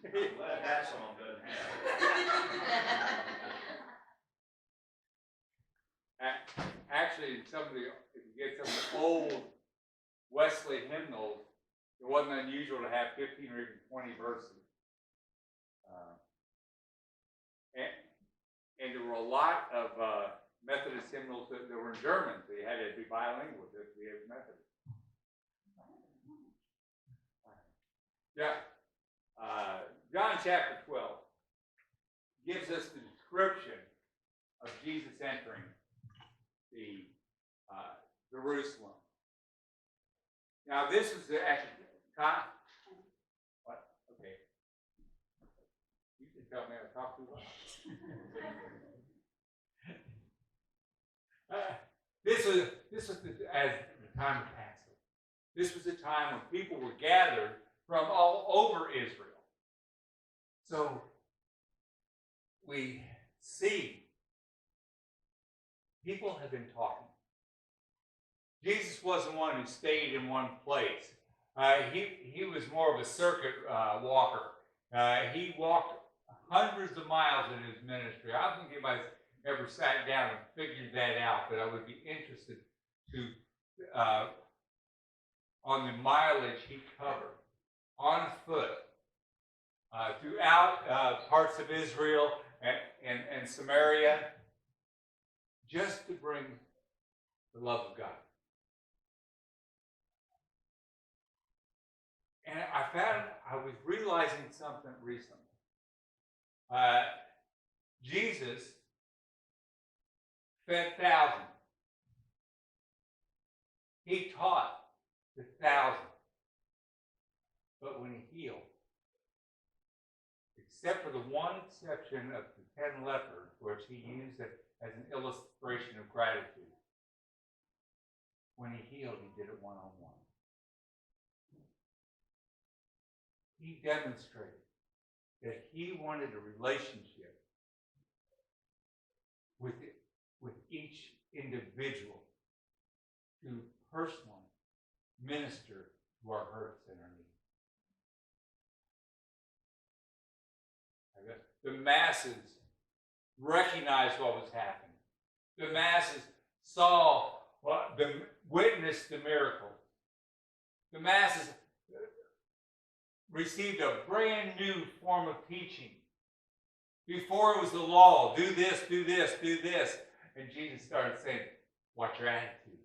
I'm glad that song doesn't have. Actually, if you get some of the old Wesley hymnals, it wasn't unusual to have 15 or even 20 verses. And there were a lot of Methodist hymnals that were in German, so you had to be bilingual to be a Methodist. Yeah. John chapter 12 gives us the description of Jesus entering the Jerusalem. Now, this is actually what? Okay. You can tell me I talk too much. This was as the time of Passover. This was a time when people were gathered from all over Israel. So we see people have been talking. Jesus wasn't one who stayed in one place. He was more of a circuit walker. He walked hundreds of miles in his ministry. I don't think anybody's ever sat down and figured that out, but I would be interested to on the mileage he covered on foot throughout parts of Israel and Samaria, just to bring the love of God. And I was realizing something recently. Jesus fed thousands. He taught the thousands. But when he healed, except for the one exception of the 10 lepers, which he used it as an illustration of gratitude, when he healed, he did it one-on-one. He demonstrated that he wanted a relationship with each individual to personally minister to our hurts and our needs. The masses recognized what was happening. The masses saw, witnessed the miracles. The masses received a brand new form of teaching. Before it was the law, do this, do this, do this. And Jesus started saying, watch your attitude.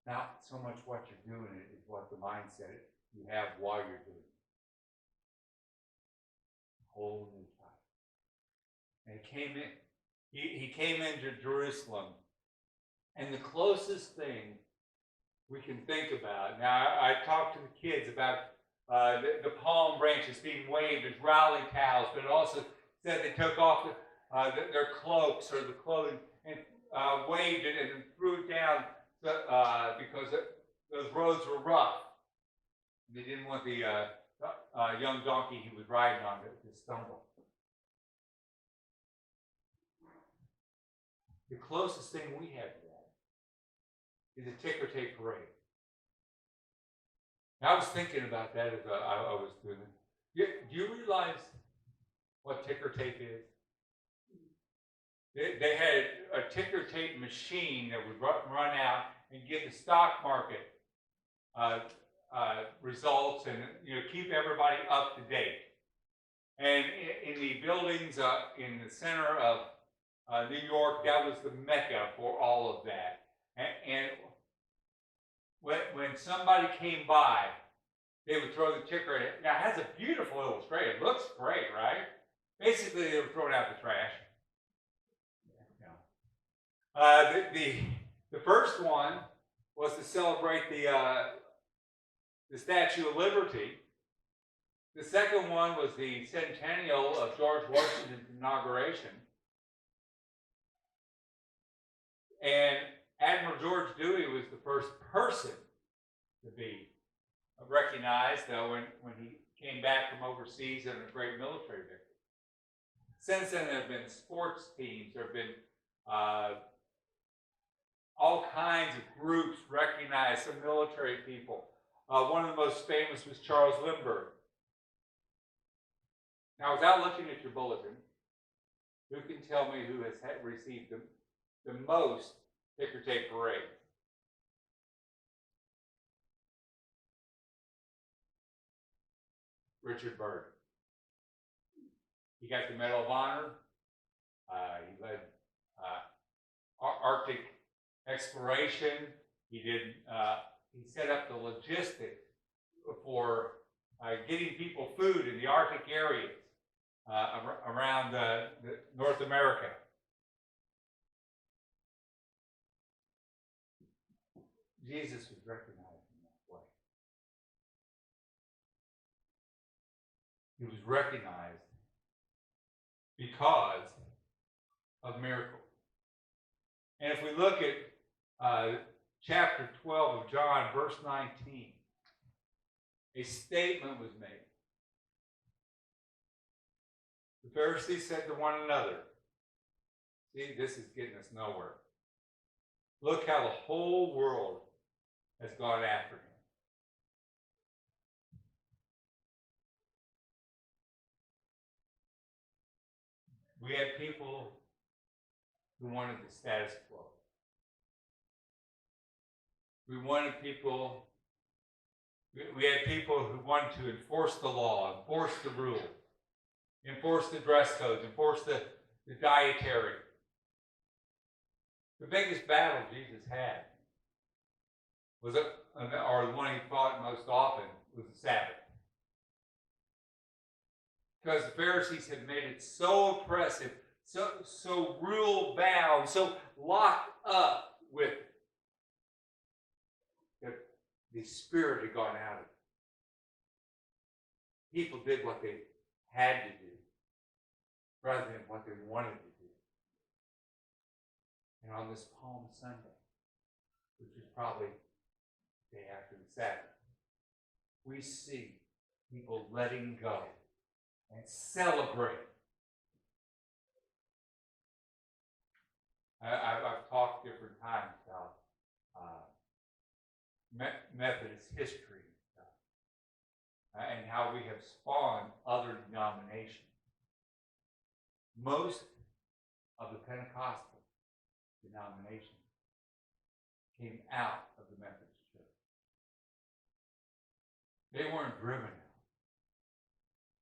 Not so much what you're doing, it is what the mindset you have while you're doing it. Whole new time. And he came in. He came into Jerusalem. And the closest thing we can think about, now I talked to the kids about the palm branches being waved as rally towels, but it also said they took off their cloaks or the clothing and waved it and threw it down because those roads were rough. They didn't want the young donkey he was riding on to stumble. The closest thing we have to that is a ticker tape parade. Now, I was thinking about that as I was doing it. Do you realize what ticker tape is? They had a ticker tape machine that would run out and give the stock market results and keep everybody up to date. And in the buildings in the center of New York, that was the mecca for all of that. And when somebody came by, they would throw the ticker in. Now, it has a beautiful illustration. It looks great, right? Basically, they were throwing out the trash. The first one was to celebrate the Statue of Liberty. The second one was the centennial of George Washington's inauguration. And Admiral George Dewey was the first person to be recognized when he came back from overseas in a great military victory. Since then, there have been sports teams. There have been all kinds of groups recognized, some military people. One of the most famous was Charles Lindbergh. Now, without looking at your bulletin, who can tell me who has received the most ticker tape parades? Richard Byrd. He got the Medal of Honor. He led Arctic exploration. He set up the logistics for getting people food in the Arctic areas around North America. Jesus was recognized in that way. He was recognized because of miracles. And if we look at chapter 12 of John, verse 19, a statement was made. The Pharisees said to one another, see, this is getting us nowhere. Look how the whole world has gone after him. We had people who wanted the status quo. We had people who wanted to enforce the law, enforce the rules, enforce the dress codes, enforce the dietary. The biggest battle Jesus had was, or the one he fought most often, was the Sabbath. Because the Pharisees had made it so oppressive, so rule bound, so locked up with it, that the Spirit had gone out of it. People did what they had to do rather than what they wanted to do. And on this Palm Sunday, which is probably the day after the Sabbath, we see people letting go and celebrate. I've talked different times about Methodist history and how we have spawned other denominations. Most of the Pentecostal denominations came out of the Methodist Church. They weren't driven out.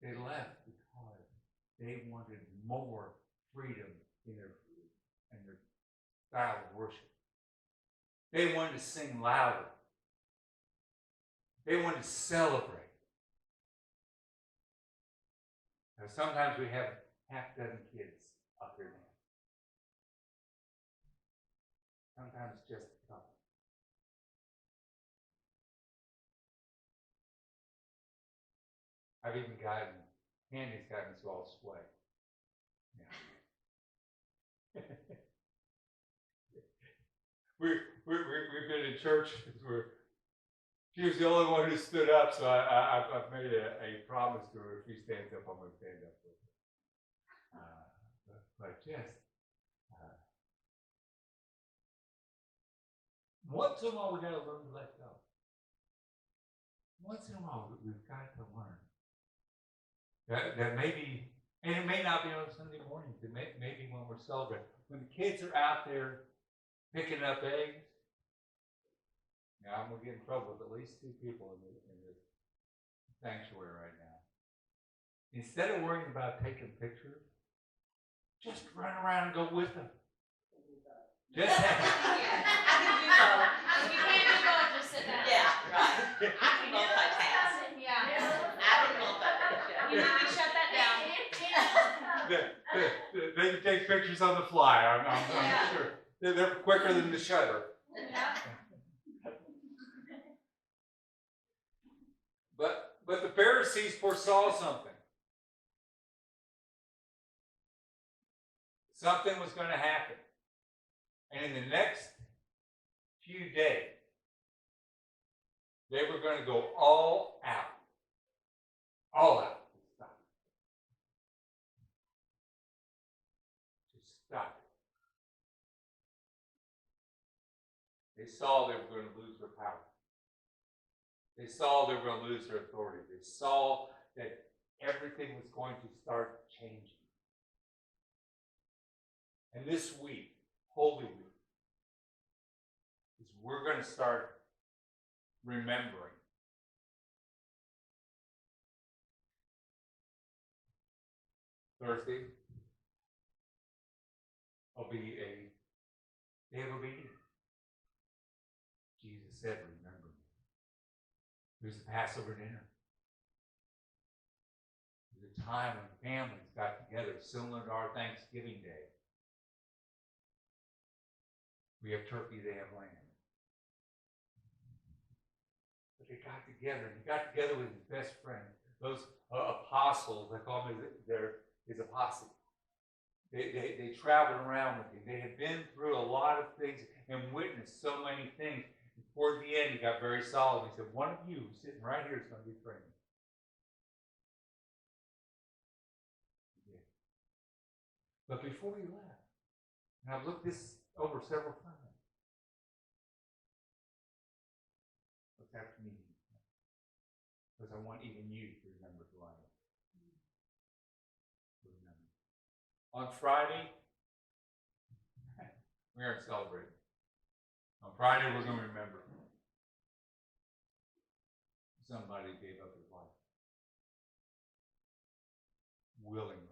They left because they wanted more freedom in their style of worship. They wanted to sing louder. They wanted to celebrate. Now, sometimes we have half dozen kids up here now. Sometimes just a couple. I've even Candy's gotten us all sway. Yeah. We've been in church where she was the only one who stood up, so I've made a promise to her. If she stands up, I'm going to stand up with her. But just once in a while, we got to learn to let go. Once in a while, we've got to learn that maybe, and it may not be on Sunday morning. Maybe when we're celebrating, when the kids are out there picking up eggs. Now, I'm going to get in trouble with at least two people in this sanctuary right now. Instead of worrying about taking pictures, just run around and go with them. Just I can do both. You can't do both, just sit down. Yeah, right. I can multitask. Yeah. I can multitask. You need to shut that down. They can take pictures on the fly, I'm sure. They're quicker than the shutter. Yeah. But the Pharisees foresaw something. Something was going to happen. And in the next few days, they were going to go all out. All out. To stop it. They saw they were going to lose their power. They saw they were going to lose their authority. They saw that everything was going to start changing. And this week, Holy Week, is we're going to start remembering. Thursday will be a day of obedience. Jesus said, remember me. There's the Passover dinner. There's a time when families got together, similar to our Thanksgiving Day. We have turkey, they have lamb. But they got together, and he got together with his best friend, those apostles, I call them his apostle. They traveled around with him. They had been through a lot of things and witnessed so many things. And toward the end, he got very solemn. He said, one of you sitting right here is going to be praying. But before he left, and I've looked this over several times, let's have to meet him. Because I want even you to remember who I am. Remember. On Friday, we aren't celebrating. On Friday, we're going to remember somebody gave up his life willingly.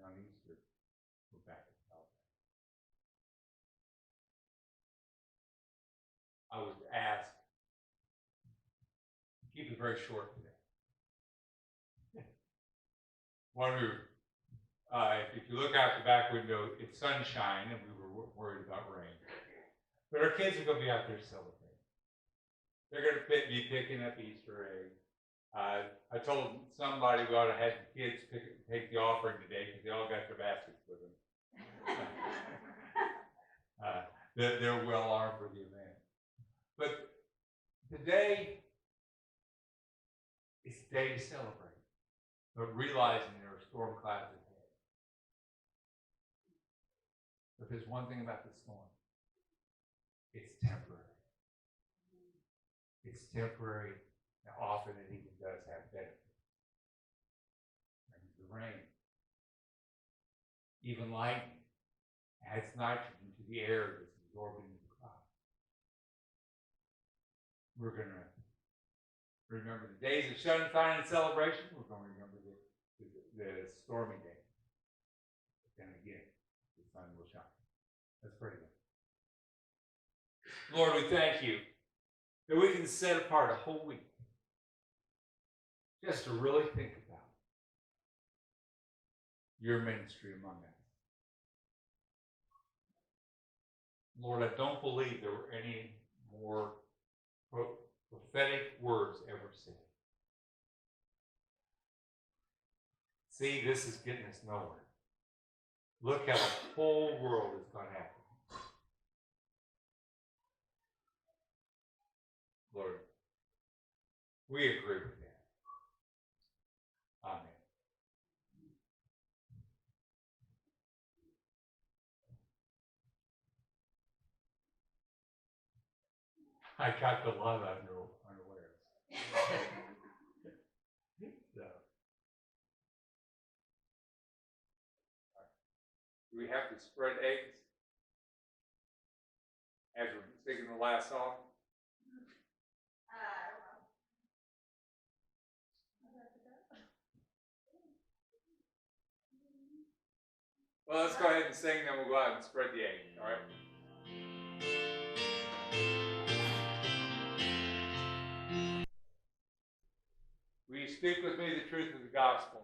On Easter, we're back to celebrate. I was asked to keep it very short today. If you look out the back window, it's sunshine, and we were worried about rain. But our kids are going to be out there celebrating. They're going to be picking up Easter eggs. I told somebody we ought to have the kids take the offering today because they all got their baskets with them. They're well armed for the event. But today is a day to celebrate, but realizing there are storm clouds ahead. But there's one thing about the storm. It's temporary. It's temporary. Now, often it even does have benefits. Brings the rain. Even lightning adds nitrogen to the air that's absorbed into the cloud. We're going to remember the days of sunshine and celebration. We're going to remember the stormy days. Then again, the sun will shine. Let's pray together. Lord, we thank you that we can set apart a whole week just to really think about your ministry among us. Lord, I don't believe there were any more prophetic words ever said. See, this is getting us nowhere. Look how the whole world is going to happen. Lord, we agree with that. Amen. I got the lot of unawares. So. Do we have to spread eggs as we're singing the last song? Well, let's go ahead and sing, then we'll go out and spread the egg, all right? Will you speak with me the truth of the gospel?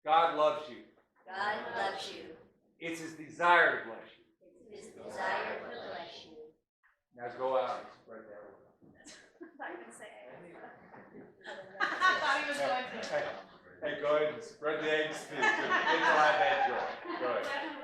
God loves you. God loves you. It's his desire to bless you. It's his desire to bless you. Now go out and spread that word. I can say I thought he was going to. Hey, go ahead and spread the eggs too. So the kids will have that joy. Go ahead.